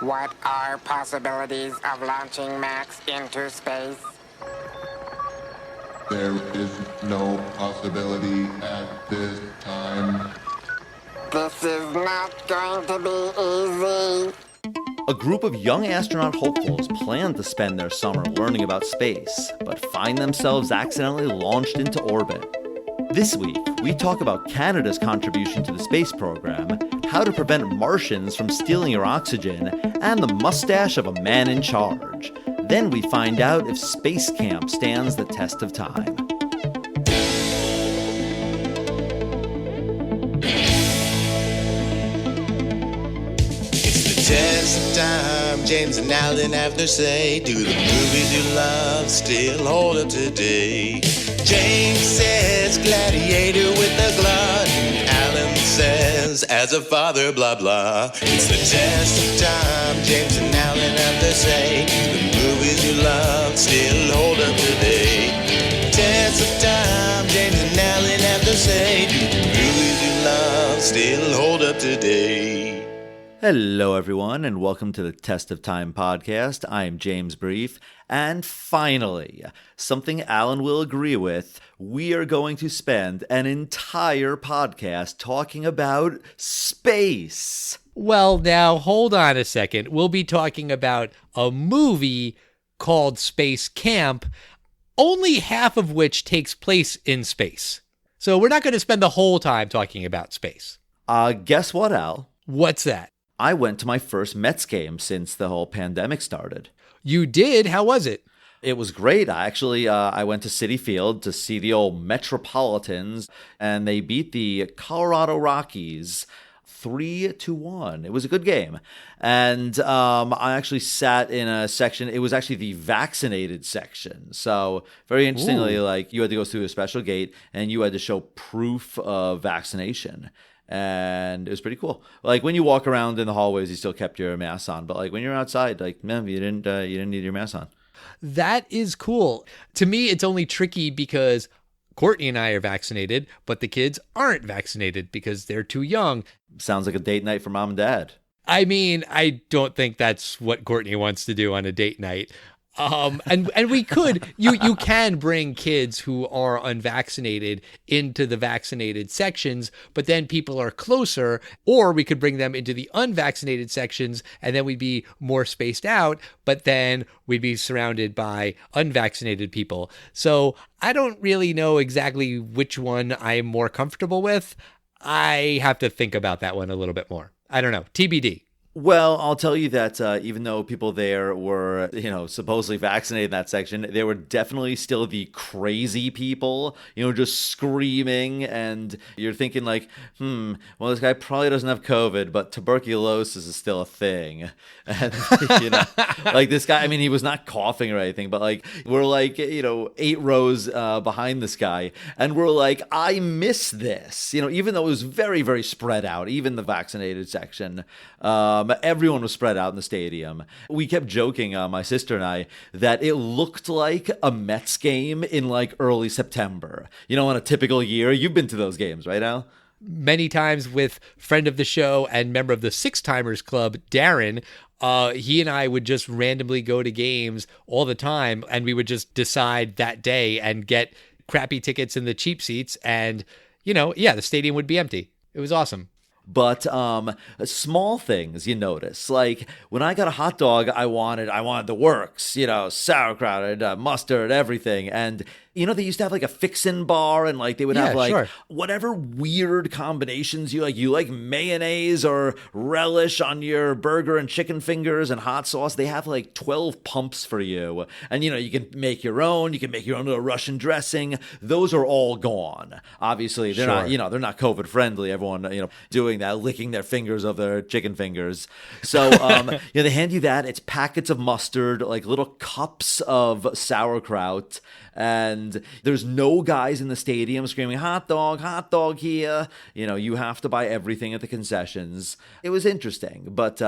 What are possibilities of launching Max into space? There is no possibility at this time. This is not going to be easy. A group of young astronaut hopefuls plan to spend their summer learning about space, but find themselves accidentally launched into orbit. This week, we talk about Canada's contribution to the space program, how to prevent Martians from stealing your oxygen, and the mustache of a man in charge. Then we find out if SpaceCamp stands the test of time. Test of time, James and Alan have their say. Do the movies you love still hold up today? James says gladiator with a glut. Alan says as a father, blah blah. It's the test of time, James and Alan have their say. Do the movies you love still hold up today? Test of time, James and Alan have their say. Do the movies you love still hold up today? Hello, everyone, and welcome to the Test of Time podcast. I am James Brief, and finally, something Alan will agree with, we are going to spend an entire podcast talking about space. Well, now, hold on a second. We'll be talking about a movie called SpaceCamp, only half of which takes place in space. So we're not going to spend the whole time talking about space. Guess what, Al? What's that? I went to my first Mets game since the whole pandemic started. You did? How was it? It was great. I went to Citi Field to see the old Metropolitans, and they beat the Colorado Rockies 3-1. It was a good game. And I actually sat in a section. It was actually the vaccinated section. So very interestingly, you had to go through a special gate, and you had to show proof of vaccination. And it was pretty cool. Like when you walk around in the hallways, you still kept your mask on. But like when you're outside, you didn't need your mask on. That is cool. To me, it's only tricky because Courtney and I are vaccinated, but the kids aren't vaccinated because they're too young. Sounds like a date night for mom and dad. I mean, I don't think that's what Courtney wants to do on a date night. And we could, you can bring kids who are unvaccinated into the vaccinated sections, but then people are closer, or we could bring them into the unvaccinated sections and then we'd be more spaced out, but then we'd be surrounded by unvaccinated people. So I don't really know exactly which one I'm more comfortable with. I have to think about that one a little bit more. I don't know. TBD. Well, I'll tell you that even though people there were, supposedly vaccinated in that section, there were definitely still the crazy people, just screaming. And you're thinking like, well, this guy probably doesn't have COVID, but tuberculosis is still a thing. And, like this guy, I mean, he was not coughing or anything, but like we're like, 8 rows behind this guy. And we're like, I miss this, even though it was very, very spread out, even the vaccinated section. Everyone was spread out in the stadium. We kept joking, my sister and I, that it looked like a Mets game in like early September. On a typical year. You've been to those games, right, Al? Many times with friend of the show and member of the Six Timers Club, Darren. He and I would just randomly go to games all the time, and we would just decide that day and get crappy tickets in the cheap seats, and, the stadium would be empty. It was awesome. But small things you notice, like when I got a hot dog, I wanted the works, sauerkraut, mustard, everything. And they used to have like a fixin' bar, and like they would have like whatever weird combinations you like mayonnaise or relish on your burger and chicken fingers and hot sauce. They have like 12 pumps for you, and you can make your own. You can make your own little Russian dressing. Those are all gone. Obviously, they're not they're not COVID friendly. Everyone doing that, licking their fingers of their chicken fingers. So they hand you that. It's packets of mustard, like little cups of sauerkraut. And there's no guys in the stadium screaming, hot dog here. You have to buy everything at the concessions. It was interesting, but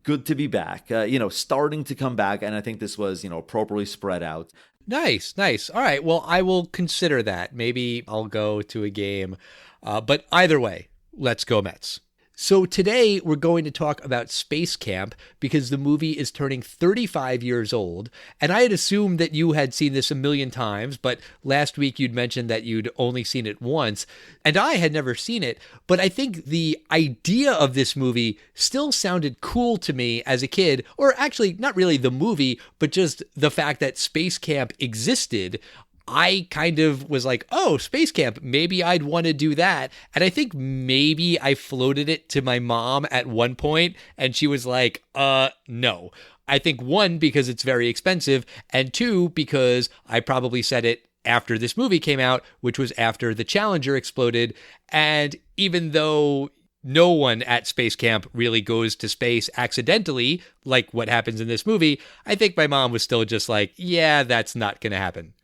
good to be back, starting to come back. And I think this was, appropriately spread out. Nice. All right. Well, I will consider that. Maybe I'll go to a game. But either way, let's go Mets. So today we're going to talk about SpaceCamp because the movie is turning 35 years old. And I had assumed that you had seen this a million times, but last week you'd mentioned that you'd only seen it once. And I had never seen it, but I think the idea of this movie still sounded cool to me as a kid, or actually not really the movie, but just the fact that SpaceCamp existed. I kind of was like, oh, SpaceCamp, maybe I'd want to do that. And I think maybe I floated it to my mom at one point, and she was like, no. I think one, because it's very expensive, and two, because I probably said it after this movie came out, which was after the Challenger exploded. And even though no one at SpaceCamp really goes to space accidentally, like what happens in this movie, I think my mom was still just like, yeah, that's not going to happen.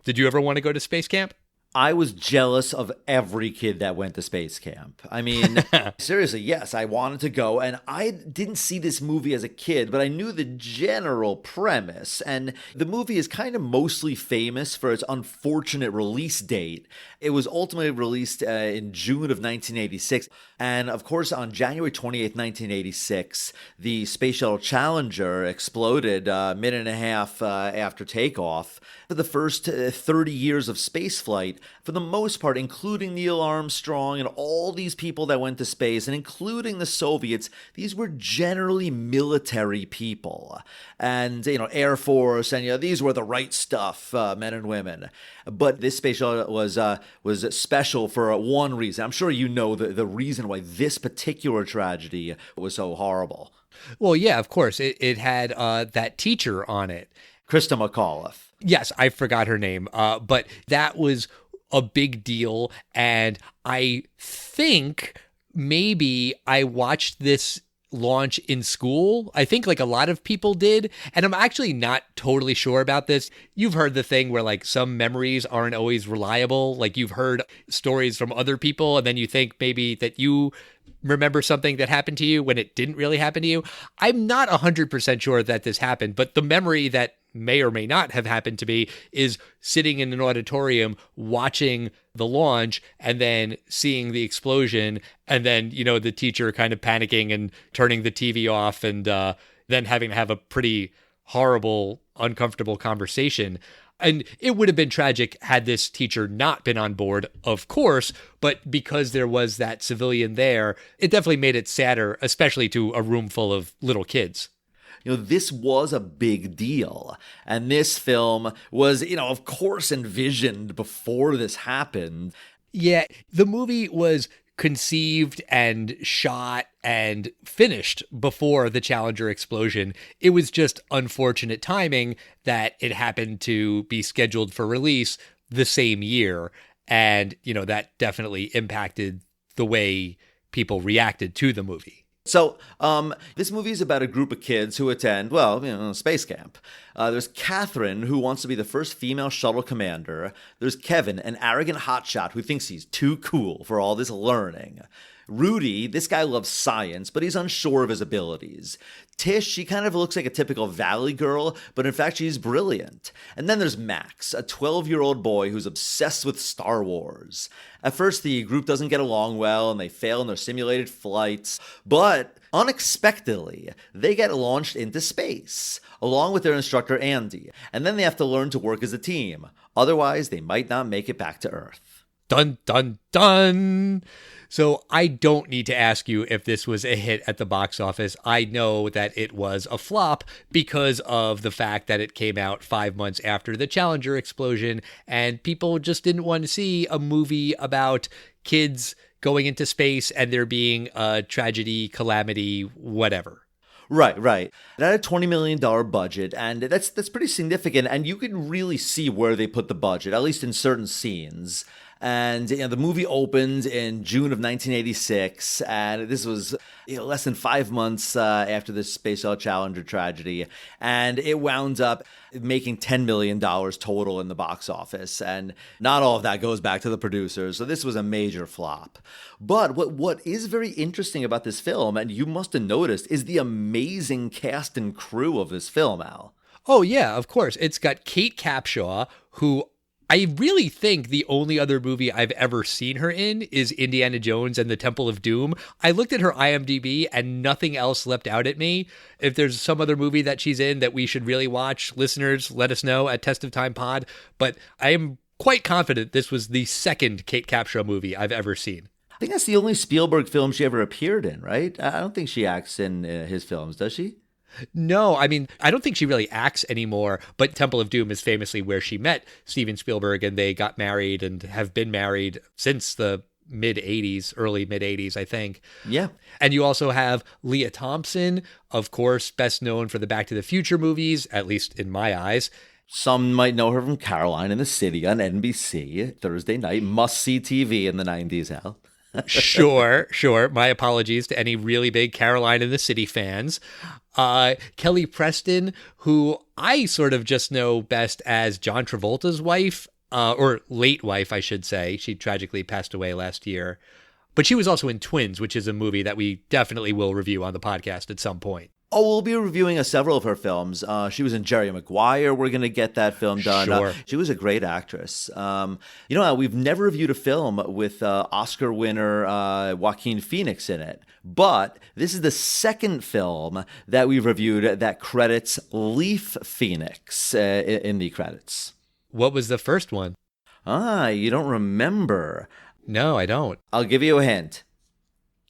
Did you ever want to go to SpaceCamp? I was jealous of every kid that went to SpaceCamp. I mean, seriously, yes, I wanted to go. And I didn't see this movie as a kid, but I knew the general premise. And the movie is kind of mostly famous for its unfortunate release date. It was ultimately released in June of 1986. And of course, on January 28th, 1986, the Space Shuttle Challenger exploded a minute and a half after takeoff. For the first 30 years of spaceflight, for the most part, including Neil Armstrong and all these people that went to space, and including the Soviets, these were generally military people. And, Air Force, and, these were the right stuff, men and women. But this space shuttle was special for one reason. I'm sure you know the reason why this particular tragedy was so horrible. Well, yeah, of course. It had that teacher on it. Krista McAuliffe. Yes, I forgot her name, but that was a big deal. And I think maybe I watched this launch in school. I think like a lot of people did. And I'm actually not totally sure about this. You've heard the thing where like some memories aren't always reliable. Like you've heard stories from other people and then you think maybe that you remember something that happened to you when it didn't really happen to you. I'm not 100% sure that this happened, but the memory that may or may not have happened to me is sitting in an auditorium watching the launch and then seeing the explosion and then, the teacher kind of panicking and turning the TV off and then having to have a pretty horrible, uncomfortable conversation. And it would have been tragic had this teacher not been on board, of course, but because there was that civilian there, it definitely made it sadder, especially to a room full of little kids. This was a big deal. And this film was, of course, envisioned before this happened. Yeah, the movie was conceived and shot and finished before the Challenger explosion. It was just unfortunate timing that it happened to be scheduled for release the same year. And, that definitely impacted the way people reacted to the movie. So, this movie is about a group of kids who attend, space camp. There's Catherine, who wants to be the first female shuttle commander. There's Kevin, an arrogant hotshot who thinks he's too cool for all this learning. Rudy, this guy loves science, but he's unsure of his abilities. Tish, she kind of looks like a typical valley girl, but in fact she's brilliant. And then there's Max, a 12-year-old boy who's obsessed with Star Wars. At first the group doesn't get along well and they fail in their simulated flights, but unexpectedly they get launched into space, along with their instructor Andy, and then they have to learn to work as a team. Otherwise they might not make it back to Earth. Dun, dun, dun. So I don't need to ask you if this was a hit at the box office. I know that it was a flop because of the fact that it came out 5 months after the Challenger explosion, and people just didn't want to see a movie about kids going into space and there being a tragedy, calamity, whatever. Right. It had a $20 million budget, and that's pretty significant, and you can really see where they put the budget, at least in certain scenes. And the movie opened in June of 1986, and this was less than 5 months after the Space Shuttle Challenger tragedy, and it wound up making $10 million total in the box office, and not all of that goes back to the producers, so this was a major flop. But what is very interesting about this film, and you must have noticed, is the amazing cast and crew of this film, Al. Oh, yeah, of course. It's got Kate Capshaw, who I really think the only other movie I've ever seen her in is Indiana Jones and the Temple of Doom. I looked at her IMDb and nothing else leapt out at me. If there's some other movie that she's in that we should really watch, listeners, let us know at Test of Time Pod. But I am quite confident this was the second Kate Capshaw movie I've ever seen. I think that's the only Spielberg film she ever appeared in, right? I don't think she acts in his films, does she? No, I mean, I don't think she really acts anymore, but Temple of Doom is famously where she met Steven Spielberg, and they got married and have been married since the early mid 80s, I think. Yeah. And you also have Leah Thompson, of course, best known for the Back to the Future movies, at least in my eyes. Some might know her from Caroline in the City on NBC, Thursday night, must-see TV in the 90s, Al. Sure. My apologies to any really big Caroline in the City fans. Kelly Preston, who I sort of just know best as John Travolta's wife, or late wife, I should say. She tragically passed away last year. But she was also in Twins, which is a movie that we definitely will review on the podcast at some point. Oh, we'll be reviewing several of her films. She was in Jerry Maguire. We're going to get that film done. Sure. She was a great actress. We've never reviewed a film with Oscar winner Joaquin Phoenix in it. But this is the second film that we've reviewed that credits Leaf Phoenix in the credits. What was the first one? You don't remember. No, I don't. I'll give you a hint.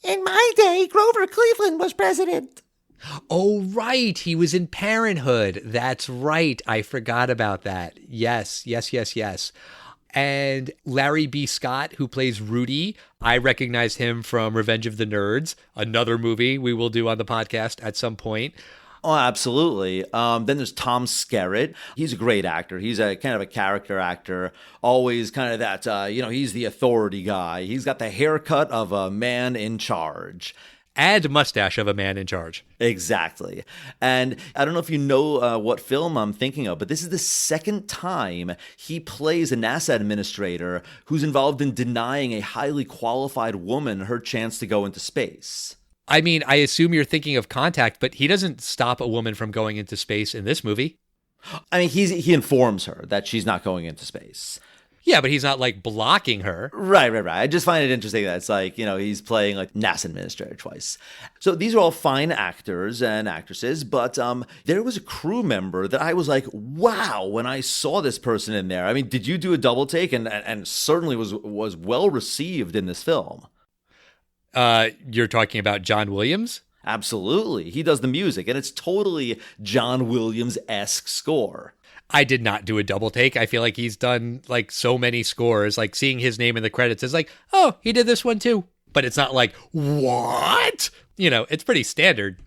In my day, Grover Cleveland was president. Oh, right. He was in Parenthood. That's right. I forgot about that. Yes. And Larry B. Scott, who plays Rudy, I recognize him from Revenge of the Nerds, another movie we will do on the podcast at some point. Oh, absolutely. Then there's Tom Skerritt. He's a great actor. He's a kind of a character actor, always kind of that, he's the authority guy. He's got the haircut of a man in charge. And mustache of a man in charge. Exactly. And I don't know if you know what film I'm thinking of, but this is the second time he plays a NASA administrator who's involved in denying a highly qualified woman her chance to go into space. I mean, I assume you're thinking of Contact, but he doesn't stop a woman from going into space in this movie. I mean, he informs her that she's not going into space. Yeah, but he's not like blocking her. Right. I just find it interesting that it's like, he's playing like NASA administrator twice. So these are all fine actors and actresses, but there was a crew member that I was like, wow, when I saw this person in there. I mean, did you do a double take? And certainly was well received in this film. You're talking about John Williams? Absolutely. He does the music, and it's totally John Williams-esque score. I did not do a double take. I feel like he's done like so many scores, like seeing his name in the credits is like, oh, he did this one too. But it's not like, what? It's pretty standard.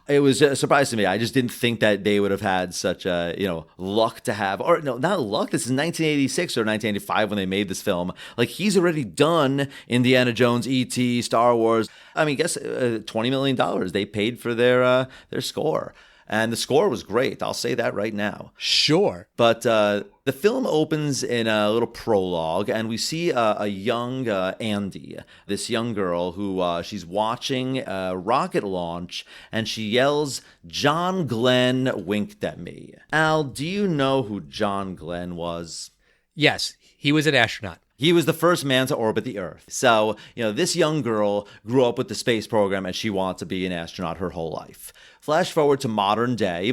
It was a surprise to me. I just didn't think that they would have had such luck to have, or no, not luck. This is 1986 or 1985 when they made this film. Like, he's already done Indiana Jones, E.T., Star Wars. I mean, guess $20 million they paid for their score. And the score was great. I'll say that right now. Sure. But the film opens in a little prologue, and we see a young Andy, this young girl who she's watching a rocket launch, and she yells, "John Glenn winked at me." Al, do you know who John Glenn was? Yes, he was an astronaut. He was the first man to orbit the Earth. So, this young girl grew up with the space program, and she wanted to be an astronaut her whole life. Flash forward to modern day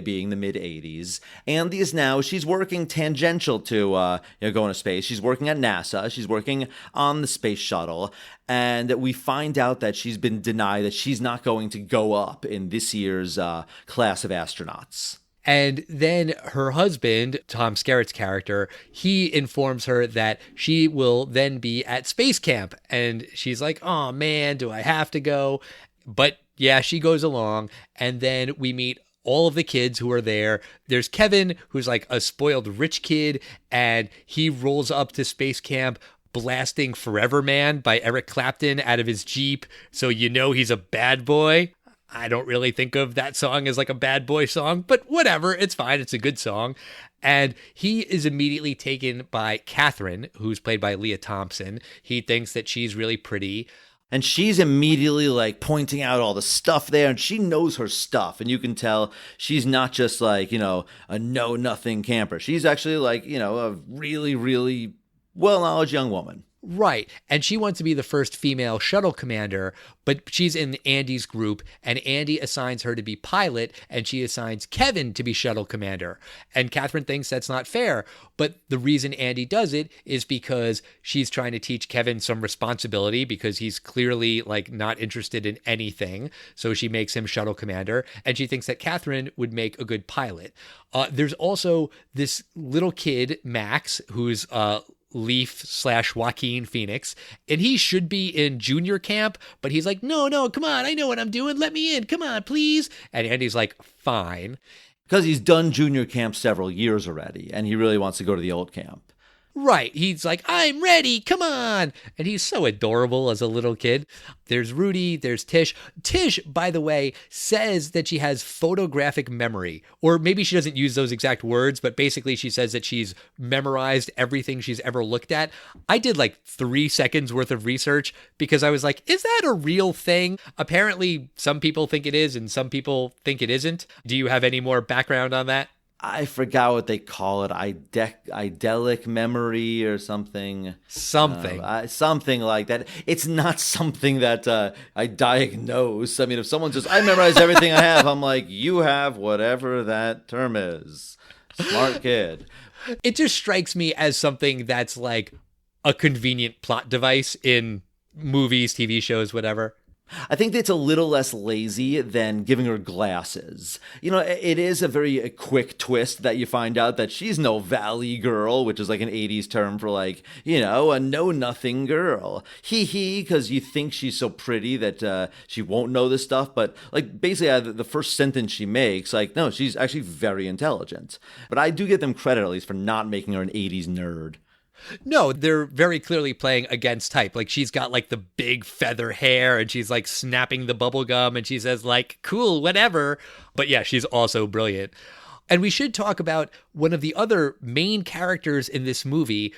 being the mid-'80s. Andy is now, she's working tangential to going to space. She's working at NASA. She's working on the space shuttle. And we find out that she's been denied, that she's not going to go up in this year's class of astronauts. And then her husband, Tom Skerritt's character, he informs her that she will then be at SpaceCamp. And she's like, oh man, do I have to go? But yeah, she goes along. And then we meet all of the kids who are there. There's Kevin, who's like a spoiled rich kid, and he rolls up to SpaceCamp blasting Forever Man by Eric Clapton out of his Jeep. So he's a bad boy. I don't really think of that song as like a bad boy song, but whatever, it's fine. It's a good song. And he is immediately taken by Catherine, who's played by Leah Thompson. He thinks that she's really pretty. And she's immediately like pointing out all the stuff there, and she knows her stuff. And you can tell she's not just like, a know-nothing camper. She's actually like, a really, really well-knowledge young woman. Right. And she wants to be the first female shuttle commander, but she's in Andy's group, and Andy assigns her to be pilot, and she assigns Kevin to be shuttle commander. And Catherine thinks that's not fair. But the reason Andy does it is because she's trying to teach Kevin some responsibility, because he's clearly like not interested in anything. So she makes him shuttle commander, and she thinks that Catherine would make a good pilot. There's also this little kid, Max, who's Leaf/Joaquin Phoenix, and he should be in junior camp, but he's like, no, come on, I know what I'm doing, let me in, come on, please. And Andy's like, fine. Because he's done junior camp several years already, and he really wants to go to the old camp. Right. He's like, I'm ready. Come on. And he's so adorable as a little kid. There's Rudy. There's Tish. Tish, by the way, says that she has photographic memory, or maybe she doesn't use those exact words, but basically she says that she's memorized everything she's ever looked at. I did like 3 seconds worth of research because I was like, is that a real thing? Apparently some people think it is and some people think it isn't. Do you have any more background on that? I forgot what they call it, idyllic memory or something. Something like that. It's not something that I diagnose. I mean, if someone says, I memorize everything I have, I'm like, you have whatever that term is. Smart kid. It just strikes me as something that's like a convenient plot device in movies, TV shows, whatever. I think it's a little less lazy than giving her glasses. It is a very quick twist that you find out that she's no valley girl, which is like an 80s term for like, a know-nothing girl. Because you think she's so pretty that she won't know this stuff. But like basically the first sentence she makes, like, no, she's actually very intelligent. But I do give them credit at least for not making her an 80s nerd. No, they're very clearly playing against type. Like she's got like the big feather hair and she's like snapping the bubble gum and she says like, cool, whatever. But yeah, she's also brilliant. And we should talk about one of the other main characters in this movie,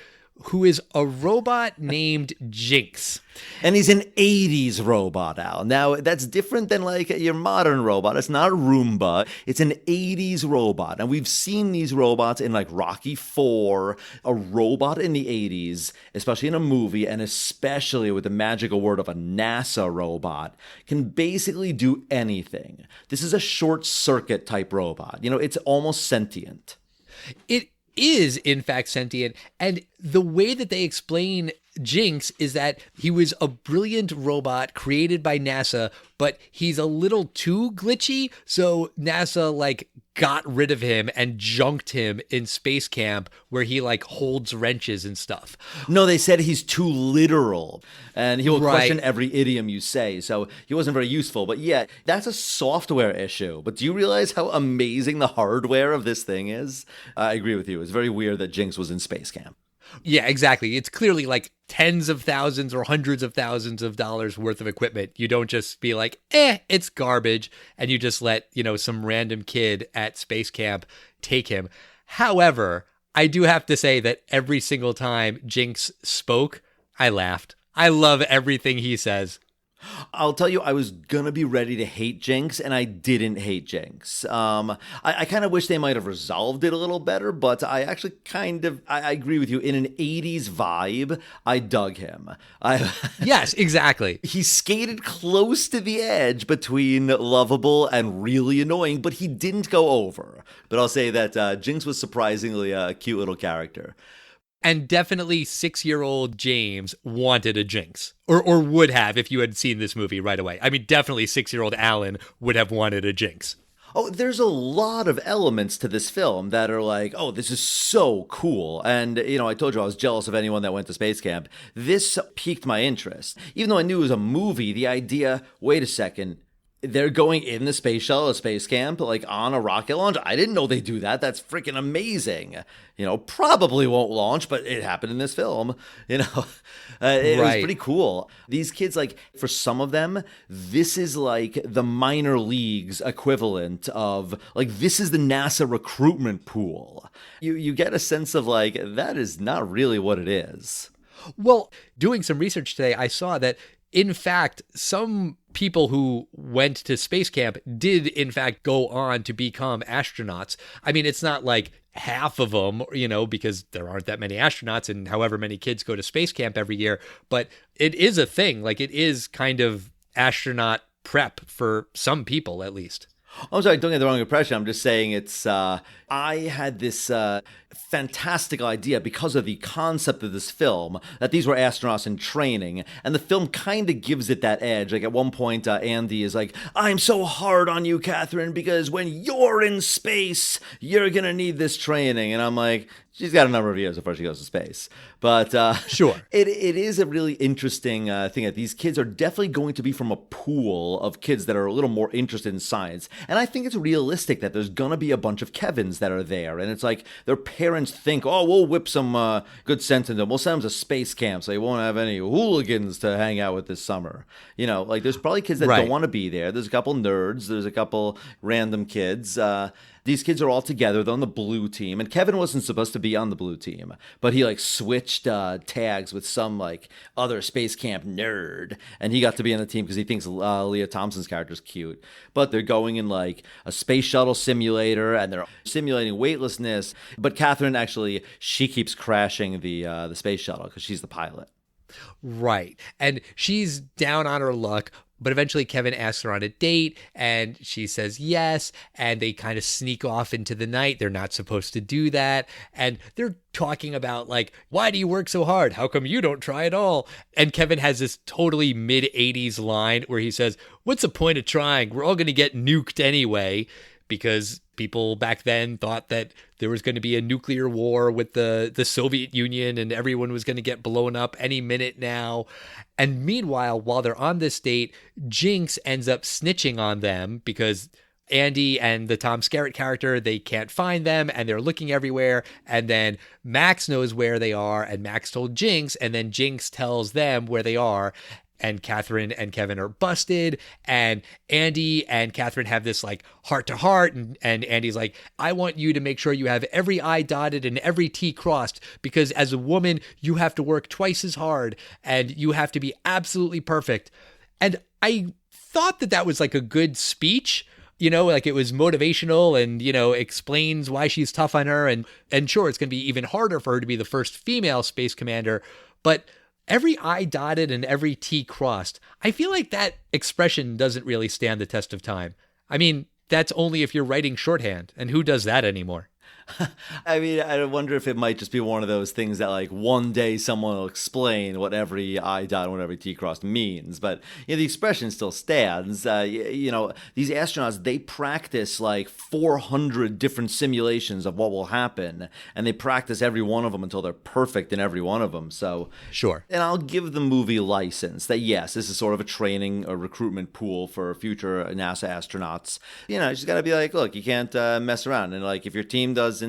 who is a robot named Jinx. And he's an 80s robot, Al. Now, that's different than like your modern robot. It's not a Roomba. It's an 80s robot. And we've seen these robots in like Rocky IV. A robot in the 80s, especially in a movie, and especially with the magical word of a NASA robot, can basically do anything. This is a short circuit type robot. It's almost sentient. It is in fact sentient, and the way that they explain Jinx is that he was a brilliant robot created by NASA, but he's a little too glitchy, so NASA like got rid of him and junked him in SpaceCamp, where he like holds wrenches and stuff. No, they said he's too literal and he will Right. question every idiom you say. So he wasn't very useful. But yeah, that's a software issue. But do you realize how amazing the hardware of this thing is? I agree with you. It's very weird that Jinx was in SpaceCamp. Yeah, exactly. It's clearly like tens of thousands or hundreds of thousands of dollars worth of equipment. You don't just be like, it's garbage, and you just let, some random kid at SpaceCamp take him. However, I do have to say that every single time Jinx spoke, I laughed. I love everything he says. I'll tell you, I was going to be ready to hate Jinx, and I didn't hate Jinx. I kind of wish they might have resolved it a little better, but I actually I agree with you. In an 80s vibe, I dug him. Yes, exactly. He skated close to the edge between lovable and really annoying, but he didn't go over. But I'll say that Jinx was surprisingly a cute little character. And definitely 6-year-old James wanted a Jinx, or would have if you had seen this movie right away. I mean, definitely 6-year-old Alan would have wanted a Jinx. Oh, there's a lot of elements to this film that are like, oh, this is so cool. And, I told you I was jealous of anyone that went to SpaceCamp. This piqued my interest. Even though I knew it was a movie, the idea, wait a second, they're going in the space shuttle at SpaceCamp, like on a rocket launch. I didn't know they do that. That's freaking amazing. Probably won't launch, but it happened in this film. It was pretty cool. These kids, like, for some of them, this is like the minor leagues equivalent of, like, this is the NASA recruitment pool. You get a sense of, like, that is not really what it is. Well, doing some research today, I saw that in fact, some people who went to space camp did in fact go on to become astronauts. I mean, it's not like half of them, because there aren't that many astronauts and however many kids go to space camp every year, but it is a thing. Like, it is kind of astronaut prep for some people, at least. I'm sorry, don't get the wrong impression. I'm just saying I had this fantastical idea because of the concept of this film that these were astronauts in training, and the film kind of gives it that edge. Like, at one point, Andy is like, "I'm so hard on you, Catherine, because when you're in space, you're going to need this training." And I'm like, she's got a number of years before she goes to space. But sure, it is a really interesting thing that these kids are definitely going to be from a pool of kids that are a little more interested in science. And I think it's realistic that there's going to be a bunch of Kevins that are there. And it's like their parents think, oh, we'll whip some good sense into them. We'll send them to space camp so they won't have any hooligans to hang out with this summer. Like, there's probably kids that don't want to be there. There's a couple nerds. There's a couple random kids. These kids are all together. They're on the blue team. And Kevin wasn't supposed to be on the blue team, but he switched tags with some other space camp nerd. And he got to be on the team because he thinks Leah Thompson's character is cute. But they're going in a space shuttle simulator, and they're simulating weightlessness. But Catherine, actually, she keeps crashing the space shuttle because she's the pilot. Right. And she's down on her luck. But eventually Kevin asks her on a date, and she says yes, and they kind of sneak off into the night. They're not supposed to do that. And they're talking about, why do you work so hard? How come you don't try at all? And Kevin has this totally mid-'80s line where he says, what's the point of trying? We're all going to get nuked anyway, because people back then thought that there was going to be a nuclear war with the Soviet Union and everyone was going to get blown up any minute now. And meanwhile, while they're on this date, Jinx ends up snitching on them because Andy and the Tom Skerritt character, they can't find them and they're looking everywhere. And then Max knows where they are, and Max told Jinx, and then Jinx tells them where they are. And Catherine and Kevin are busted, and Andy and Catherine have this heart to heart. And Andy's like, I want you to make sure you have every I dotted and every T crossed, because as a woman, you have to work twice as hard and you have to be absolutely perfect. And I thought that was a good speech. It was motivational and, explains why she's tough on her. And sure, it's going to be even harder for her to be the first female space commander, but every I dotted and every T crossed, I feel like that expression doesn't really stand the test of time. I mean, that's only if you're writing shorthand, and who does that anymore? I mean, I wonder if it might just be one of those things that one day someone will explain what every I dot and what every T crossed means. But the expression still stands. These astronauts, they practice 400 different simulations of what will happen, and they practice every one of them until they're perfect in every one of them. So sure. And I'll give the movie license that yes, this is sort of a training, a recruitment pool for future NASA astronauts. She's got to be look, you can't mess around, and if your team doesn't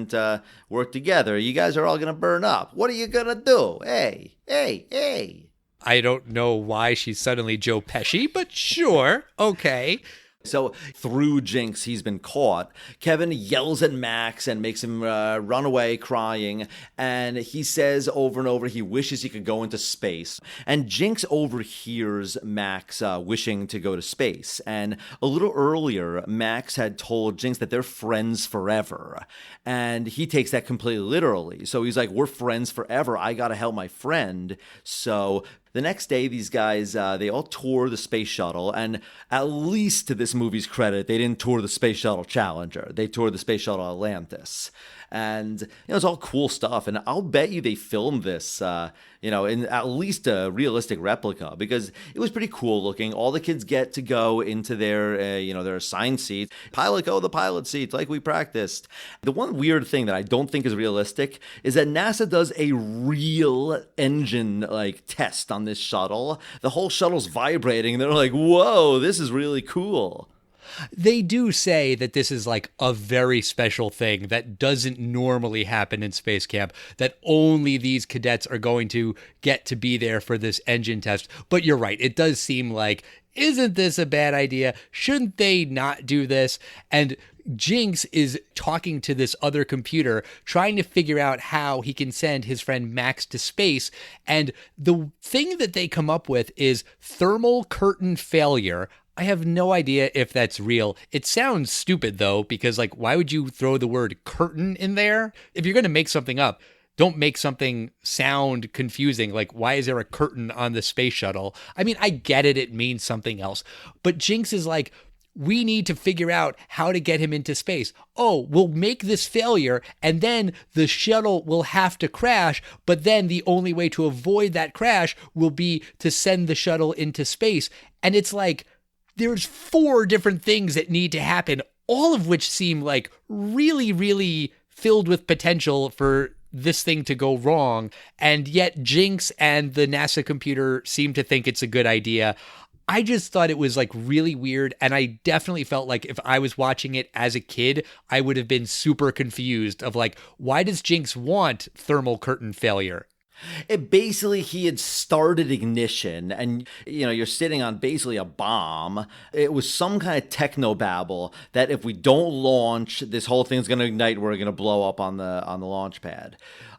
work together, you guys are all going to burn up. What are you going to do? Hey. I don't know why she's suddenly Joe Pesci, but sure. Okay. So through Jinx, he's been caught. Kevin yells at Max and makes him run away crying. And he says over and over he wishes he could go into space. And Jinx overhears Max wishing to go to space. And a little earlier, Max had told Jinx that they're friends forever. And he takes that completely literally. So he's like, we're friends forever. I got to help my friend. So the next day, these guys, they all tour the space shuttle, and at least to this movie's credit, they didn't tour the Space Shuttle Challenger. They toured the Space Shuttle Atlantis. And, it's all cool stuff. And I'll bet you they filmed this, in at least a realistic replica, because it was pretty cool looking. All the kids get to go into their, their assigned seats. Pilot, go the pilot seats like we practiced. The one weird thing that I don't think is realistic is that NASA does a real engine, test on this shuttle. The whole shuttle's vibrating, and they're like, whoa, this is really cool. They do say that this is a very special thing that doesn't normally happen in space camp, that only these cadets are going to get to be there for this engine test. But you're right. It does seem like isn't this a bad idea? Shouldn't they not do this? And Jinx is talking to this other computer, trying to figure out how he can send his friend Max to space. And the thing that they come up with is thermal curtain failure. I have no idea if that's real. It sounds stupid, though, because, like, why would you throw the word curtain in there? If you're going to make something up, don't make something sound confusing. Like, why is there a curtain on the space shuttle? I mean, I get it. It means something else. But Jinx is like, we need to figure out how to get him into space. Oh, we'll make this failure, and then the shuttle will have to crash, but then the only way to avoid that crash will be to send the shuttle into space. And it's like, there's 4 different things that need to happen, all of which seem like really, really filled with potential for this thing to go wrong. And yet Jinx and the NASA computer seem to think it's a good idea. I just thought it was like really weird. And I definitely felt like if I was watching it as a kid, I would have been super confused of like, why does Jinx want thermal curtain failure? He had started ignition, and you're sitting on basically a bomb. It was some kind of technobabble that if we don't launch, this whole thing's going to ignite. We're going to blow up on the launch pad.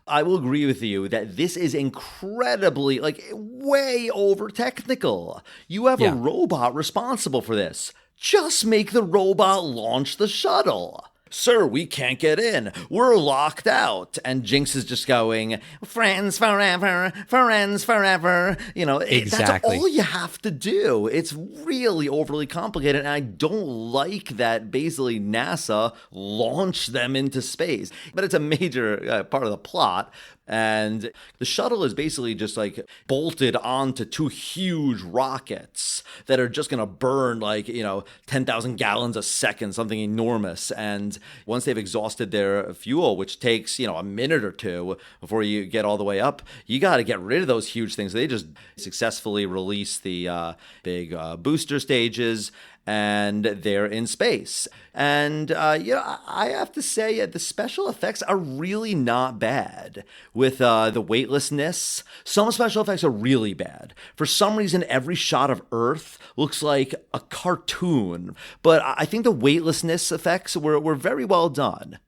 I will agree with you that this is incredibly, like, way over technical. You have a robot responsible for this. Just make the robot launch the shuttle. Sir, we can't get in. We're locked out. And Jinx is just going, friends forever, friends forever. Exactly. That's all you have to do. It's really overly complicated. And I don't like that basically NASA launched them into space. But it's a major part of the plot. And the shuttle is basically just like bolted onto 2 huge rockets that are just going to burn 10,000 gallons a second, something enormous. And once they've exhausted their fuel, which takes, a minute or 2 before you get all the way up, you got to get rid of those huge things. They just successfully release the big booster stages, and they're in space. And, I have to say the special effects are really not bad. With the weightlessness, some special effects are really bad. For some reason, every shot of Earth looks like a cartoon. But I think the weightlessness effects were very well done.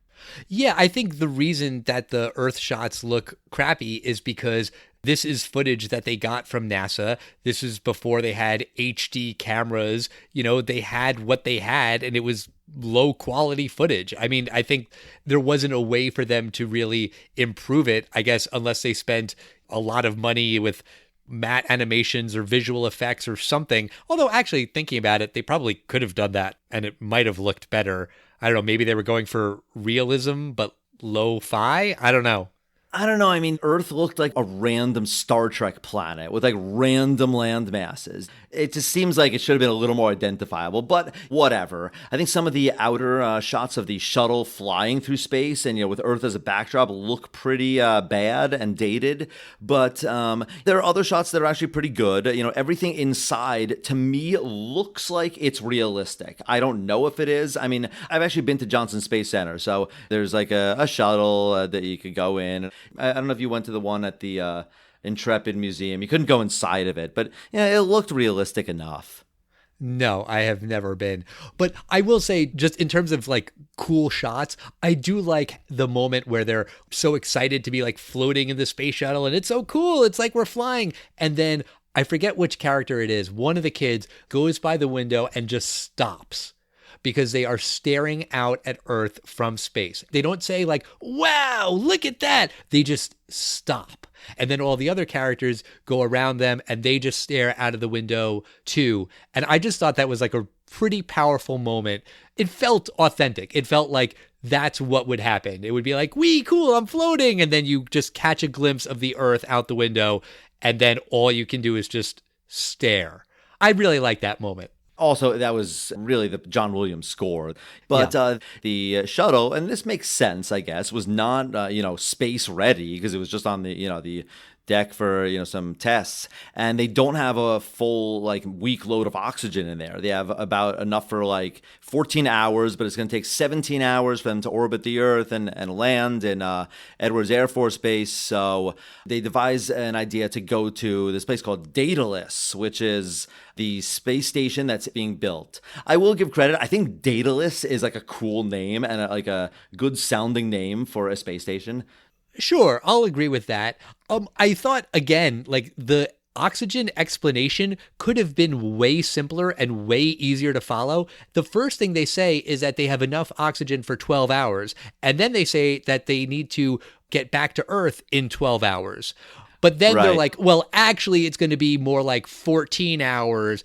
Yeah, I think the reason that the Earth shots look crappy is because this is footage that they got from NASA. This is before they had HD cameras. They had what they had, and it was low quality footage. I mean, I think there wasn't a way for them to really improve it, I guess, unless they spent a lot of money with matte animations or visual effects or something. Although actually thinking about it, they probably could have done that and it might have looked better. I don't know. Maybe they were going for realism, but lo-fi. I don't know. I mean, Earth looked like a random Star Trek planet with like random land masses. It just seems like it should have been a little more identifiable, but whatever. I think some of the outer shots of the shuttle flying through space and, with Earth as a backdrop look pretty bad and dated. But there are other shots that are actually pretty good. Everything inside to me looks like it's realistic. I don't know if it is. I mean, I've actually been to Johnson Space Center, so there's like a shuttle that you could go in. I don't know if you went to the one at the Intrepid Museum. You couldn't go inside of it, but it looked realistic enough. No, I have never been. But I will say, just in terms of like cool shots, I do like the moment where they're so excited to be like floating in the space shuttle and it's so cool. It's like we're flying. And then I forget which character it is. One of the kids goes by the window and just stops, because they are staring out at Earth from space. They don't say like, wow, look at that. They just stop. And then all the other characters go around them and they just stare out of the window too. And I just thought that was like a pretty powerful moment. It felt authentic. It felt like that's what would happen. It would be like, wee, cool, I'm floating. And then you just catch a glimpse of the Earth out the window. And then all you can do is just stare. I really like that moment. Also, that was really the John Williams score. But the shuttle, and this makes sense, I guess, was not, space ready because it was just on the deck for, some tests, and they don't have a full week load of oxygen in there. They have about enough for 14 hours, but it's going to take 17 hours for them to orbit the Earth and land in Edwards Air Force Base. So they devise an idea to go to this place called Daedalus, which is the space station that's being built. I will give credit. I think Daedalus is a cool name and a good sounding name for a space station. Sure, I'll agree with that. I thought, again, the oxygen explanation could have been way simpler and way easier to follow. The first thing they say is that they have enough oxygen for 12 hours, and then they say that they need to get back to Earth in 12 hours. But then they're like, well, actually, it's going to be more like 14 hours.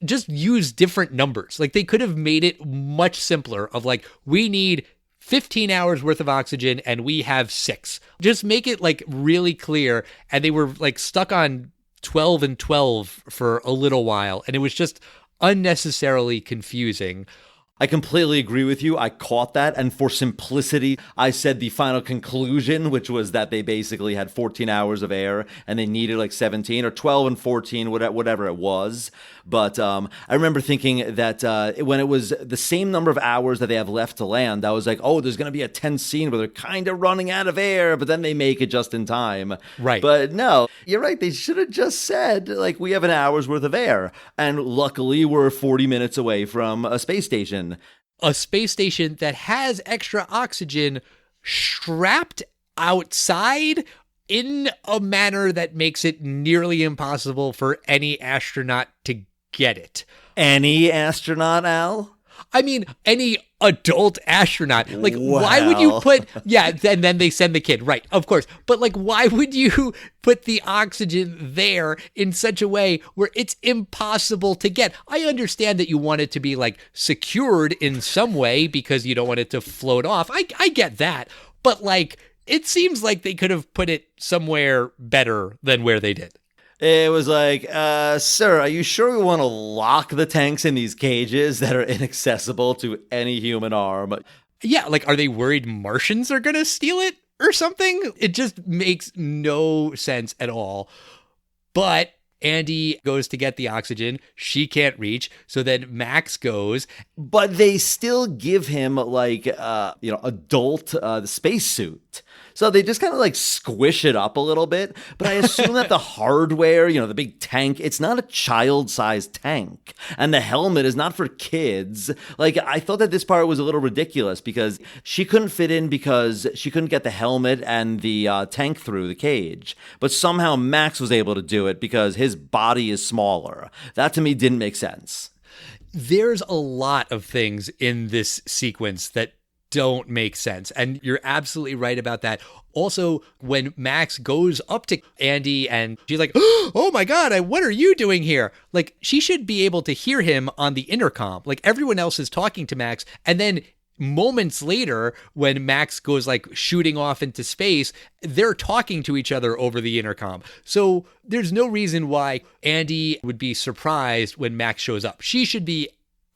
Just use different numbers. They could have made it much simpler of we need 15 hours worth of oxygen and we have 6. Just make it really clear. And they were stuck on 12 and 12 for a little while. And it was just unnecessarily confusing. I completely agree with you. I caught that. And for simplicity, I said the final conclusion, which was that they basically had 14 hours of air and they needed 17 or 12 and 14, whatever it was. But I remember thinking that when it was the same number of hours that they have left to land, I was like, oh, there's going to be a tense scene where they're kind of running out of air, but then they make it just in time. Right. But no, you're right. They should have just said, we have an hour's worth of air. And luckily, we're 40 minutes away from a space station. A space station that has extra oxygen strapped outside in a manner that makes it nearly impossible for any astronaut to get it. Any astronaut, Al? I mean, any adult astronaut. Why would you put... Yeah, and then they send the kid. Right, of course. But, why would you put the oxygen there in such a way where it's impossible to get? I understand that you want it to be, secured in some way because you don't want it to float off. I get that. But, it seems like they could have put it somewhere better than where they did. It was sir, are you sure we want to lock the tanks in these cages that are inaccessible to any human arm? Yeah, are they worried Martians are going to steal it or something? It just makes no sense at all. But Andy goes to get the oxygen. She can't reach. So then Max goes. But they still give him adult spacesuit. So they just kind of squish it up a little bit. But I assume that the hardware, the big tank, it's not a child-sized tank. And the helmet is not for kids. I thought that this part was a little ridiculous because she couldn't fit in because she couldn't get the helmet and the tank through the cage. But somehow Max was able to do it because his body is smaller. That to me didn't make sense. There's a lot of things in this sequence that don't make sense. And you're absolutely right about that. Also, when Max goes up to Andy and she's like, oh my God, what are you doing here? She should be able to hear him on the intercom. Everyone else is talking to Max. And then moments later, when Max goes shooting off into space, they're talking to each other over the intercom. So there's no reason why Andy would be surprised when Max shows up. She should be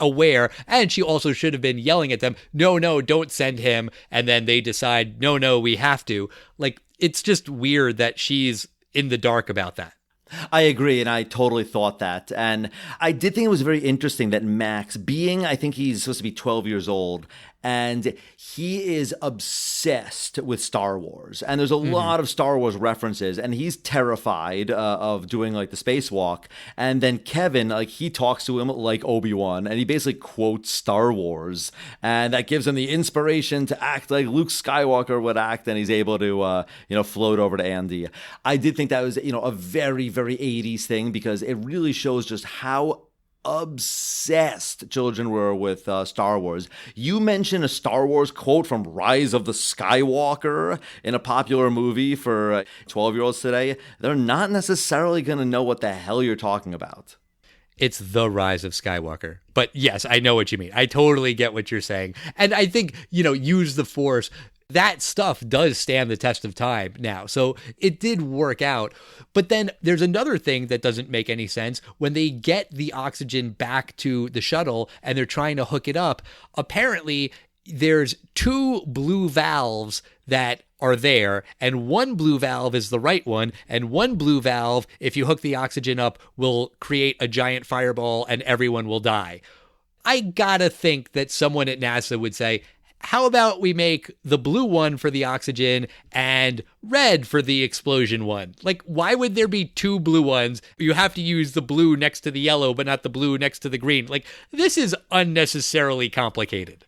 aware, and she also should have been yelling at them, no, don't send him. And then they decide, no, we have to. It's just weird that she's in the dark about that. I agree, and I totally thought that. And I did think it was very interesting that Max, I think he's supposed to be 12 years old, and he is obsessed with Star Wars. And there's a lot of Star Wars references, and he's terrified of doing the spacewalk. And then Kevin, he talks to him like Obi-Wan, and he basically quotes Star Wars. And that gives him the inspiration to act like Luke Skywalker would act, and he's able to, float over to Andy. I did think that was, a very, very 80s thing because it really shows just how obsessed children were with Star Wars. You mentioned a Star Wars quote from Rise of the Skywalker in a popular movie for 12-year-olds today. They're not necessarily going to know what the hell you're talking about. It's the Rise of Skywalker. But yes, I know what you mean. I totally get what you're saying. And I think, use the Force. That stuff does stand the test of time now. So it did work out. But then there's another thing that doesn't make any sense. When they get the oxygen back to the shuttle and they're trying to hook it up, apparently there's 2 blue valves that are there, and one blue valve is the right one, and one blue valve, if you hook the oxygen up, will create a giant fireball and everyone will die. I gotta think that someone at NASA would say, how about we make the blue one for the oxygen and red for the explosion one? Like, why would there be 2 blue ones? You have to use the blue next to the yellow, but not the blue next to the green. Like, this is unnecessarily complicated.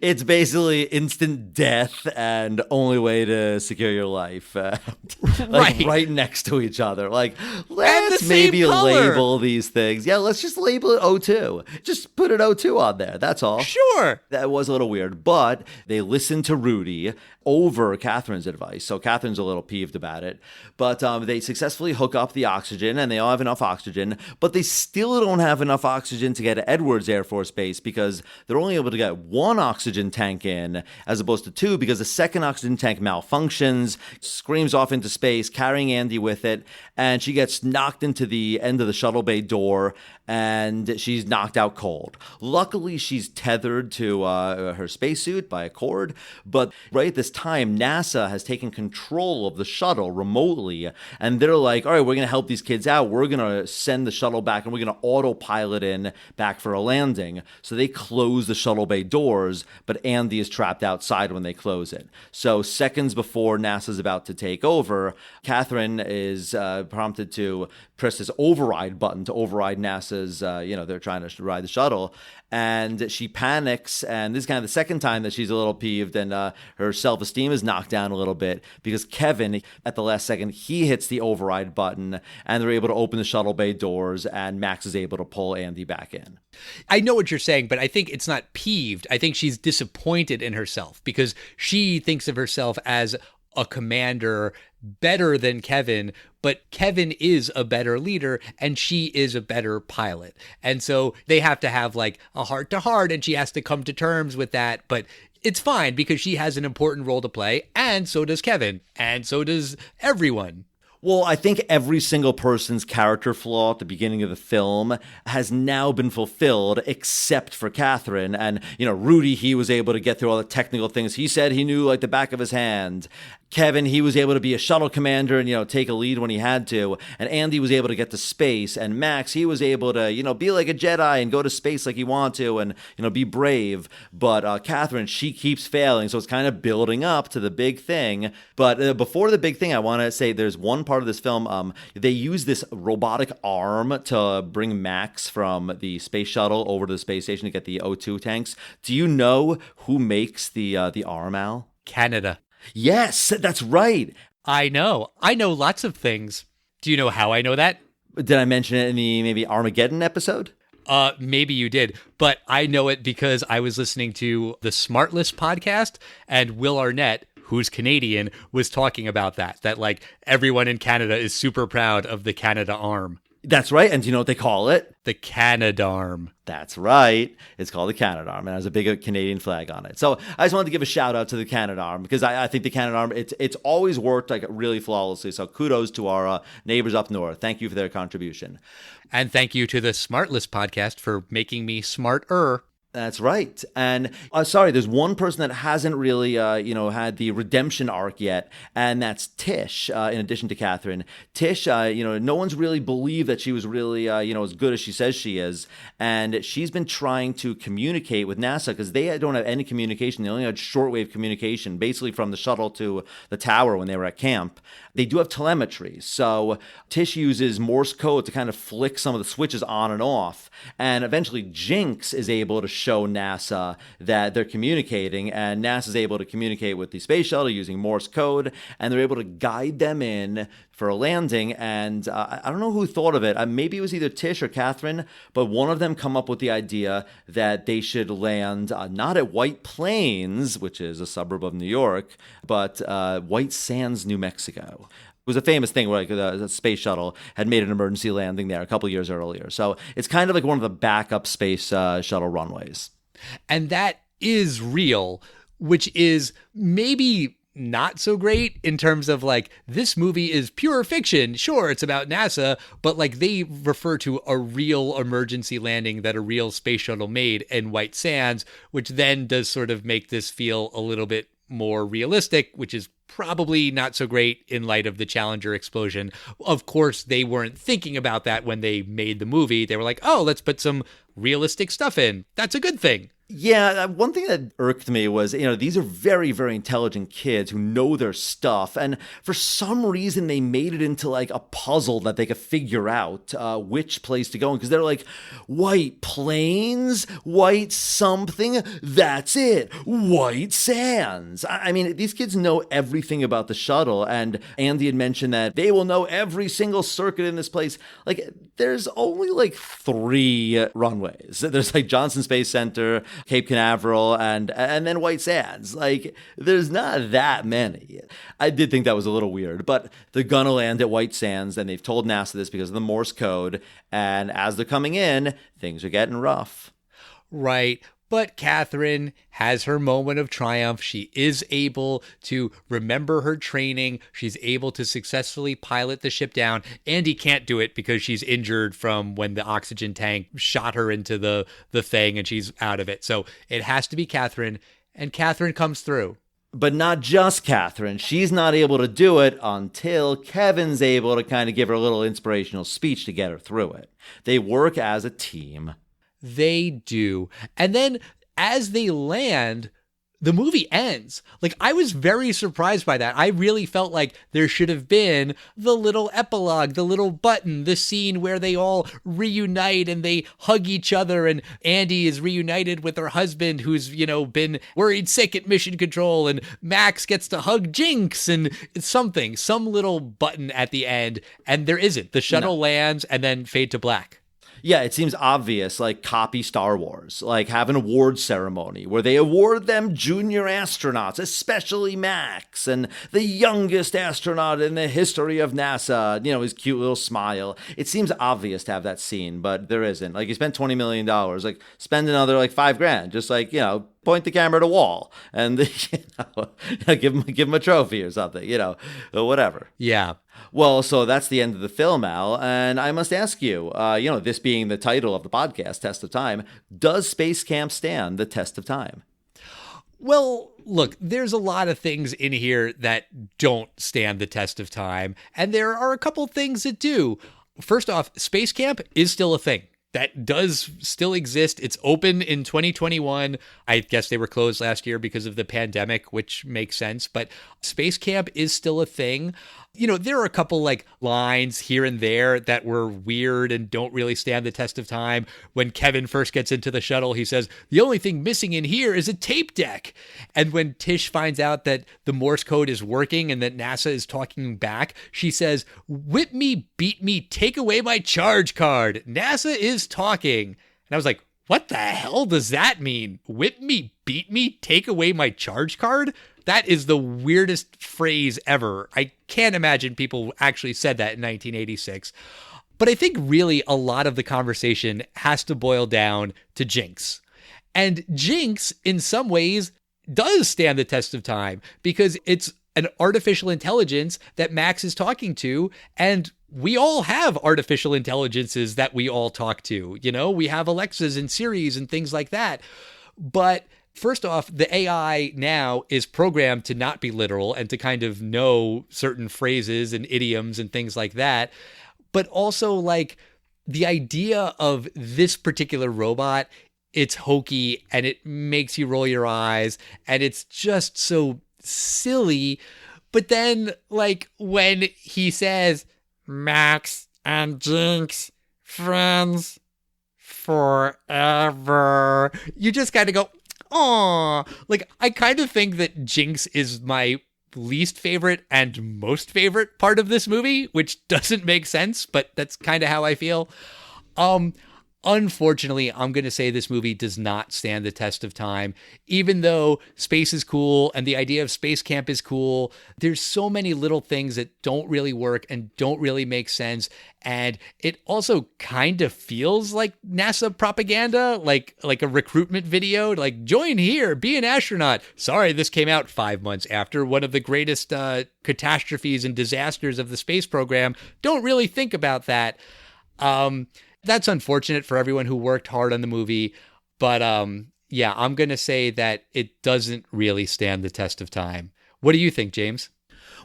It's basically instant death and only way to secure your life. Right next to each other. Like, let's maybe label these things. Yeah, let's just label it O2. Just put an O2 on there. That's all. Sure. That was a little weird, but they listened to Rudy over Catherine's advice. So Catherine's a little peeved about it. But they successfully hook up the oxygen, and they all have enough oxygen, but they still don't have enough oxygen to get to Edwards Air Force Base because they're only able to get 1 oxygen tank in as opposed to 2 because the second oxygen tank malfunctions, screams off into space, carrying Andy with it, and she gets knocked into the end of the shuttle bay door, and she's knocked out cold. Luckily, she's tethered to her spacesuit by a cord, but right at this time, NASA has taken control of the shuttle remotely, and they're like, all right, we're going to help these kids out. We're going to send the shuttle back, and we're going to autopilot in back for a landing. So they close the shuttle bay doors, but Andy is trapped outside when they close it. So seconds before NASA's about to take over, Catherine is prompted to press this override button to override NASA's, they're trying to ride the shuttle. And she panics, and this is kind of the second time that she's a little peeved, and her self-esteem is knocked down a little bit because Kevin, at the last second, he hits the override button, and they're able to open the shuttle bay doors, and Max is able to pull Andy back in. I know what you're saying, but I think it's not peeved. I think she's disappointed in herself because she thinks of herself as a commander better than Kevin, but Kevin is a better leader and she is a better pilot. And so they have to have like a heart to heart, and she has to come to terms with that. But it's fine because she has an important role to play, and so does Kevin, and so does everyone. Well, I think every single person's character flaw at the beginning of the film has now been fulfilled except for Catherine. And, Rudy, he was able to get through all the technical things. He said he knew like the back of his hand. Kevin, he was able to be a shuttle commander and, take a lead when he had to. And Andy was able to get to space. And Max, he was able to, be like a Jedi and go to space like he wanted to and, be brave. But Catherine, she keeps failing. So it's kind of building up to the big thing. But before the big thing, I want to say there's one part of this film. They use this robotic arm to bring Max from the space shuttle over to the space station to get the O2 tanks. Do you know who makes the arm, Al? Canada. Yes, that's right. I know lots of things. Do you know how I know that? Did I mention it in the maybe Armageddon episode? Maybe you did, but I know it because I was listening to the Smartless podcast, and Will Arnett, who's Canadian, was talking about that like everyone in Canada is super proud of the Canada arm. That's right. And do you know what they call it? The Canadarm. That's right. It's called the Canadarm, and it has a big Canadian flag on it. So I just wanted to give a shout out to the Canadarm because I think the Canadarm, it's always worked like really flawlessly. So kudos to our neighbors up north. Thank you for their contribution. And thank you to the Smartless podcast for making me smarter. That's right. And there's one person that hasn't really, had the redemption arc yet, and that's Tish, in addition to Catherine. Tish, no one's really believed that she was really, as good as she says she is. And she's been trying to communicate with NASA because they don't have any communication. They only had shortwave communication, basically from the shuttle to the tower when they were at camp. They do have telemetry. So Tish uses Morse code to kind of flick some of the switches on and off. And eventually Jinx is able to show NASA that they're communicating, and NASA's able to communicate with the space shuttle using Morse code, and they're able to guide them in for a landing. And I don't know who thought of it. Maybe it was either Tish or Catherine, but one of them come up with the idea that they should land not at White Plains, which is a suburb of New York, but White Sands, New Mexico. It was a famous thing where the space shuttle had made an emergency landing there a couple years earlier. So it's kind of like one of the backup space shuttle runways. And that is real, which is maybe not so great in terms of like, this movie is pure fiction. Sure, it's about NASA, but like they refer to a real emergency landing that a real space shuttle made in White Sands, which then does sort of make this feel a little bit more realistic, which is probably not so great in light of the Challenger explosion. Of course, they weren't thinking about that when they made the movie. They were like, oh, let's put some realistic stuff in. That's a good thing. Yeah, one thing that irked me was, these are very, very intelligent kids who know their stuff. And for some reason, they made it into like a puzzle that they could figure out which place to go in. Because they're like, white plains, white something, that's it, White Sands. I mean, these kids know everything about the shuttle. And Andy had mentioned that they will know every single circuit in this place. Like, there's only like 3 runways. There's like Johnson Space Center, Cape Canaveral, and then White Sands. Like, there's not that many. I did think that was a little weird, but they're gonna land at White Sands, and they've told NASA this because of the Morse code, and as they're coming in, things are getting rough. Right. But Catherine has her moment of triumph. She is able to remember her training. She's able to successfully pilot the ship down. Andy can't do it because she's injured from when the oxygen tank shot her into the thing and she's out of it. So it has to be Catherine, and Catherine comes through. But not just Catherine. She's not able to do it until Kevin's able to kind of give her a little inspirational speech to get her through it. They work as a team. They do. And then as they land, the movie ends. Like, I was very surprised by that. I really felt like there should have been the little epilogue, the little button, the scene where they all reunite and they hug each other, and Andy is reunited with her husband who's, been worried sick at mission control, and Max gets to hug Jinx, and it's some little button at the end, and there isn't. The shuttle lands and then fade to black. Yeah, it seems obvious, like copy Star Wars, like have an award ceremony where they award them junior astronauts, especially Max, and the youngest astronaut in the history of NASA, his cute little smile. It seems obvious to have that scene, but there isn't. Like, you spent $20 million, like spend another like $5,000, just like, point the camera at a wall and give him a trophy or something, whatever. Yeah. Well, so that's the end of the film, Al, and I must ask you, this being the title of the podcast, Test of Time, does SpaceCamp stand the test of time? Well, look, there's a lot of things in here that don't stand the test of time, and there are a couple things that do. First off, SpaceCamp is still a thing. That does still exist. It's open in 2021. I guess they were closed last year because of the pandemic, which makes sense. But SpaceCamp is still a thing. There are a couple like lines here and there that were weird and don't really stand the test of time. When Kevin first gets into the shuttle, he says, the only thing missing in here is a tape deck. And when Tish finds out that the Morse code is working and that NASA is talking back, she says, whip me, beat me, take away my charge card. NASA is talking. And I was like, what the hell does that mean? Whip me, beat me, take away my charge card? That is the weirdest phrase ever. I can't imagine people actually said that in 1986. But I think really a lot of the conversation has to boil down to Jinx. And Jinx, in some ways, does stand the test of time because it's an artificial intelligence that Max is talking to, and we all have artificial intelligences that we all talk to. We have Alexas and Siris and things like that. But first off, the AI now is programmed to not be literal and to kind of know certain phrases and idioms and things like that. But also, like, the idea of this particular robot, it's hokey and it makes you roll your eyes and it's just so silly. But then, like, when he says, Max and Jinx, friends forever, you just kind of go, oh, like, I kind of think that Jinx is my least favorite and most favorite part of this movie, which doesn't make sense, but that's kind of how I feel. Unfortunately, I'm going to say this movie does not stand the test of time. Even though space is cool and the idea of SpaceCamp is cool, there's so many little things that don't really work and don't really make sense. And it also kind of feels like NASA propaganda, like a recruitment video, like join here, be an astronaut. Sorry, this came out 5 months after one of the greatest catastrophes and disasters of the space program. Don't really think about that. That's unfortunate for everyone who worked hard on the movie. But yeah, I'm going to say that it doesn't really stand the test of time. What do you think, James?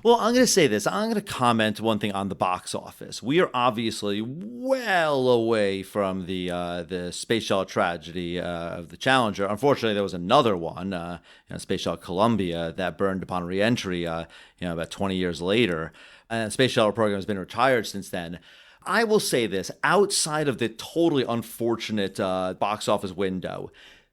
Well, I'm going to say this. I'm going to comment one thing on the box office. We are obviously well away from the space shuttle tragedy of the Challenger. Unfortunately, there was another one, Space Shuttle Columbia, that burned upon reentry, about 20 years later. And the space shuttle program has been retired since then. I will say this, outside of the totally unfortunate box office window,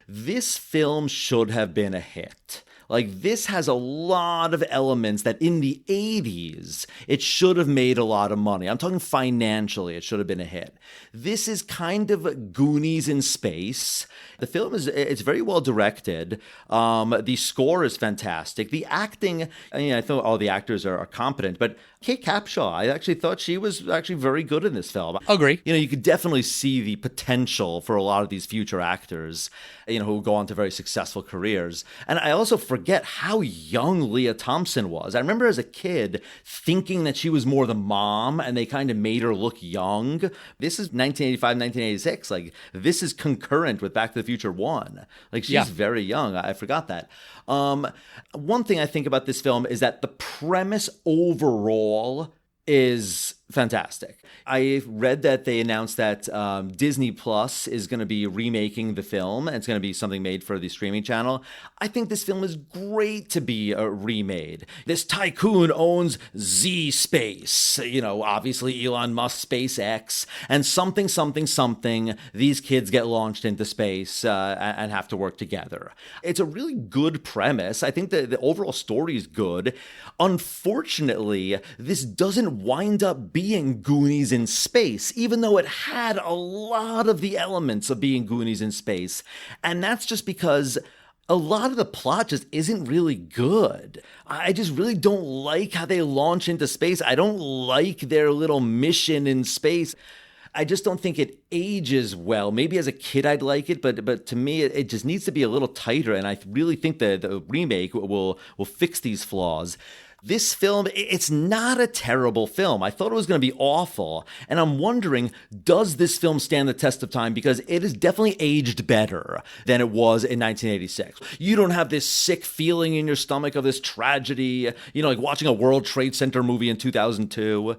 this film should have been a hit. Like, this has a lot of elements that in the 80s, it should have made a lot of money. I'm talking financially, it should have been a hit. This is kind of Goonies in space. The film it's very well directed. The score is fantastic. The acting, I thought all the actors are competent, but Kate Capshaw, I actually thought she was actually very good in this film. Agree. You could definitely see the potential for a lot of these future actors, who go on to very successful careers. And I also forget how young Leah Thompson was. I remember as a kid thinking that she was more the mom, and they kind of made her look young. This is 1985, 1986. Like, this is concurrent with Back to the Future 1. Like, she's very young. I forgot that. One thing I think about this film is that the premise overall is fantastic. I read that they announced that Disney Plus is going to be remaking the film, and it's going to be something made for the streaming channel. I think this film is great to be remade. This tycoon owns Z Space, obviously Elon Musk, SpaceX, and something, these kids get launched into space and have to work together. It's a really good premise. I think the overall story is good. Unfortunately, this doesn't wind up being Goonies in space, even though it had a lot of the elements of being Goonies in space. And that's just because a lot of the plot just isn't really good. I just really don't like how they launch into space. I don't like their little mission in space. I just don't think it ages well. Maybe as a kid I'd like it, but to me it just needs to be a little tighter, and I really think the remake will fix these flaws. This film, it's not a terrible film. I thought it was going to be awful. And I'm wondering, does this film stand the test of time? Because it is definitely aged better than it was in 1986. You don't have this sick feeling in your stomach of this tragedy, like watching a World Trade Center movie in 2002,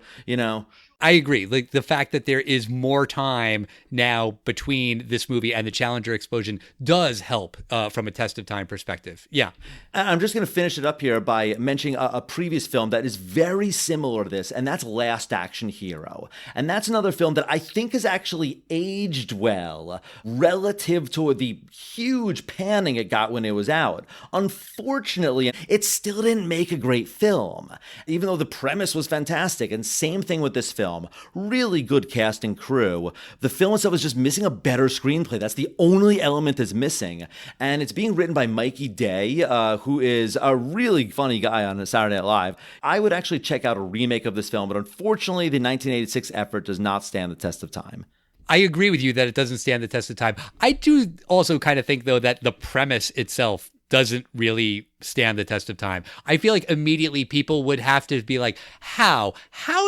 I agree. Like, the fact that there is more time now between this movie and the Challenger explosion does help from a test of time perspective. Yeah. I'm just going to finish it up here by mentioning a previous film that is very similar to this, and that's Last Action Hero. And that's another film that I think has actually aged well relative to the huge panning it got when it was out. Unfortunately, it still didn't make a great film, even though the premise was fantastic. And same thing with this film. Really good cast and crew. The film itself is just missing a better screenplay. That's the only element that's missing. And it's being written by Mikey Day, who is a really funny guy on Saturday Night Live. I would actually check out a remake of this film, but unfortunately, the 1986 effort does not stand the test of time. I agree with you that it doesn't stand the test of time. I do also kind of think, though, that the premise itself doesn't really stand the test of time. I feel like immediately people would have to be like, how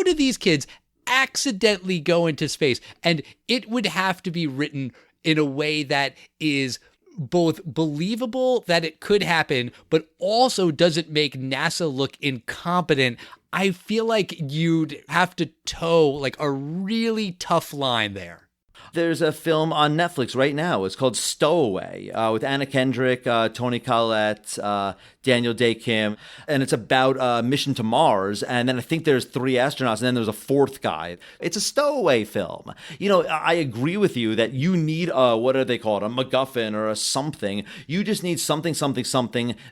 do these kids accidentally go into space? And it would have to be written in a way that is both believable that it could happen, but also doesn't make NASA look incompetent. I feel like you'd have to toe like a really tough line there. There's a film on Netflix right now. It's called Stowaway with Anna Kendrick, Toni Collette, Daniel Day Kim. And it's about a mission to Mars. And then I think there's 3 astronauts, and then there's a 4th guy. It's a stowaway film. I agree with you that you need what are they called? A MacGuffin or a something. You just need something.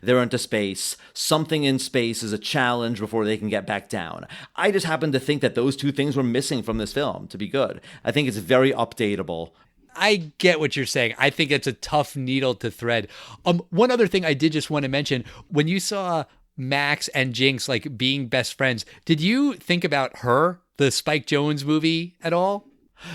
They're into space. Something in space is a challenge before they can get back down. I just happen to think that those 2 things were missing from this film to be good. I think it's very updateable. I get what you're saying. I think it's a tough needle to thread. One other thing I did just want to mention, when you saw Max and Jinx like being best friends, did you think about Her, the Spike Jonze movie, at all?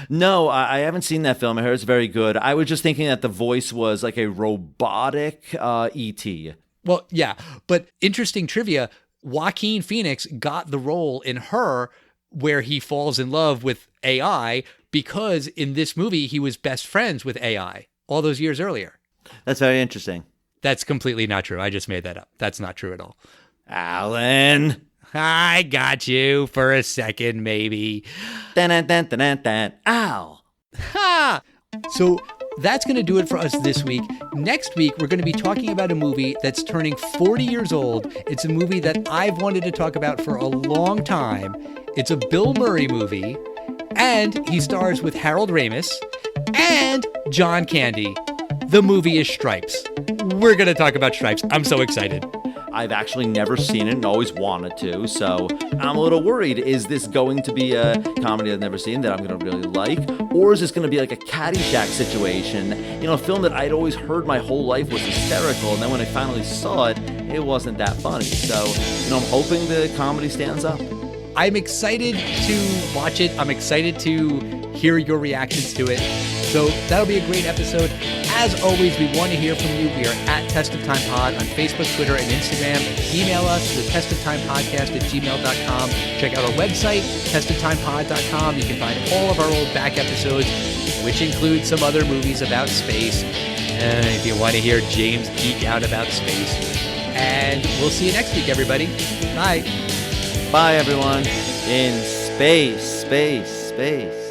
No, I haven't seen that film. I heard it's very good. I was just thinking that the voice was like a robotic E.T. Well, yeah, but interesting trivia, Joaquin Phoenix got the role in Her where he falls in love with AI because in this movie he was best friends with AI all those years earlier. That's very interesting. That's completely not true. I just made that up. That's not true at all. Alan. I got you for a second, maybe. Ow. Ha! So that's going to do it for us this week. Next week, we're going to be talking about a movie that's turning 40 years old. It's a movie that I've wanted to talk about for a long time. It's a Bill Murray movie, and he stars with Harold Ramis and John Candy. The movie is Stripes. We're going to talk about Stripes. I'm so excited. I've actually never seen it and always wanted to, so I'm a little worried. Is this going to be a comedy I've never seen that I'm going to really like? Or is this going to be like a Caddyshack situation? You know, a film that I'd always heard my whole life was hysterical, and then when I finally saw it, it wasn't that funny. So, you know, I'm hoping the comedy stands up. I'm excited to watch it. I'm excited to hear your reactions to it. So that'll be a great episode. As always, we want to hear from you. We are at Test of Time Pod on Facebook, Twitter, and Instagram. Email us to the testoftimepodcast@gmail.com. Check out our website, testoftimepod.com. You can find all of our old back episodes, which include some other movies about space. If you want to hear James geek out about space. And we'll see you next week, everybody. Bye. Bye, everyone. In space, space, space.